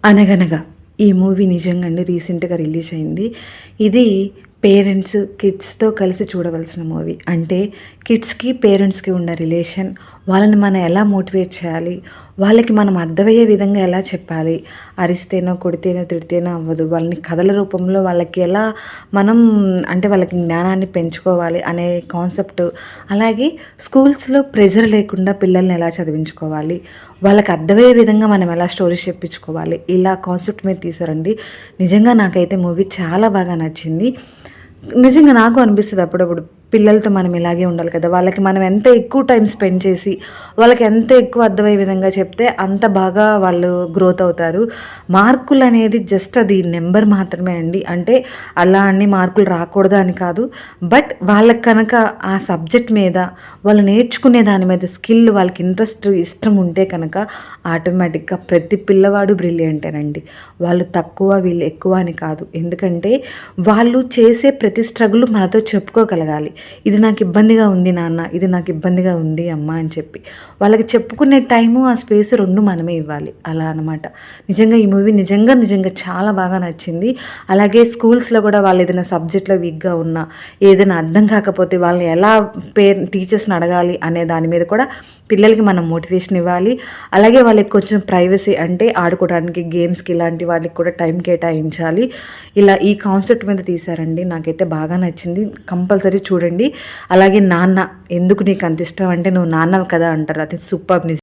అనగనగా ఈ మూవీ నిజంగా అండి రీసెంట్గా రిలీజ్ అయింది. ఇది పేరెంట్స్ కిడ్స్తో కలిసి చూడవలసిన మూవీ. అంటే కిడ్స్కి పేరెంట్స్కి ఉన్న రిలేషన్, వాళ్ళని మనం ఎలా మోటివేట్ చేయాలి, వాళ్ళకి మనం అర్థమయ్యే విధంగా ఎలా చెప్పాలి, అరిస్తేనో కొడితేనో తిడితేనో అవ్వదు, వాళ్ళని కథల రూపంలో వాళ్ళకి ఎలా మనం అంటే వాళ్ళకి జ్ఞానాన్ని పెంచుకోవాలి అనే కాన్సెప్ట్. అలాగే స్కూల్స్లో ప్రెజర్ లేకుండా పిల్లల్ని ఎలా చదివించుకోవాలి, వాళ్ళకి అర్థమయ్యే విధంగా మనం ఎలా స్టోరీస్ చెప్పించుకోవాలి, ఇలా కాన్సెప్ట్ మీద తీశారండి. నిజంగా నాకైతే మూవీ చాలా బాగా నచ్చింది. నిజంగా నాకు అనిపిస్తుంది అప్పుడప్పుడు పిల్లలతో మనం ఇలాగే ఉండాలి కదా, వాళ్ళకి మనం ఎంత ఎక్కువ టైం స్పెండ్ చేసి వాళ్ళకి ఎంత ఎక్కువ అర్థమయ్యే విధంగా చెప్తే అంత బాగా వాళ్ళు గ్రోత్ అవుతారు. మార్కులు అనేది జస్ట్ అది నెంబర్ మాత్రమే అండి. అంటే అలా అన్ని మార్కులు రాకూడదు అని కాదు, బట్ వాళ్ళకి కనుక ఆ సబ్జెక్ట్ మీద వాళ్ళు నేర్చుకునే దాని మీద స్కిల్, వాళ్ళకి ఇంట్రెస్ట్ ఇష్టం ఉంటే కనుక ఆటోమేటిక్గా ప్రతి పిల్లవాడు బ్రిలియంటేనండి. వాళ్ళు తక్కువ వీళ్ళు ఎక్కువ అని కాదు. ఎందుకంటే వాళ్ళు చేసే ప్రతి స్ట్రగుల్ మనతో చెప్పుకోగలగాలి. ఇది నాకు ఇబ్బందిగా ఉంది నాన్న, ఇది నాకు ఇబ్బందిగా ఉంది అమ్మ అని చెప్పి వాళ్ళకి చెప్పుకునే టైము ఆ స్పేస్ రెండు మనమే ఇవ్వాలి. అలా అనమాట. నిజంగా ఈ మూవీ నిజంగా చాలా బాగా నచ్చింది. అలాగే స్కూల్స్లో కూడా వాళ్ళు ఏదైనా సబ్జెక్ట్లో వీక్గా ఉన్నా, ఏదైనా అర్థం కాకపోతే వాళ్ళని ఎలా టీచర్స్ని అడగాలి అనే దాని మీద కూడా పిల్లలకి మనం మోటివేషన్ ఇవ్వాలి. అలాగే వాళ్ళకి కొంచెం ప్రైవసీ, అంటే ఆడుకోవడానికి గేమ్స్కి ఇలాంటి వాటికి కూడా టైం కేటాయించాలి. ఇలా ఈ కాన్సెప్ట్ మీద తీశారండి. నాకైతే బాగా నచ్చింది. కంపల్సరీ చూడండి. అలాగే నాన్న ఎందుకు నీకు అంత ఇష్టం అంటే నువ్వు నాన్నవు కదా అంటారు. అది సూపర్.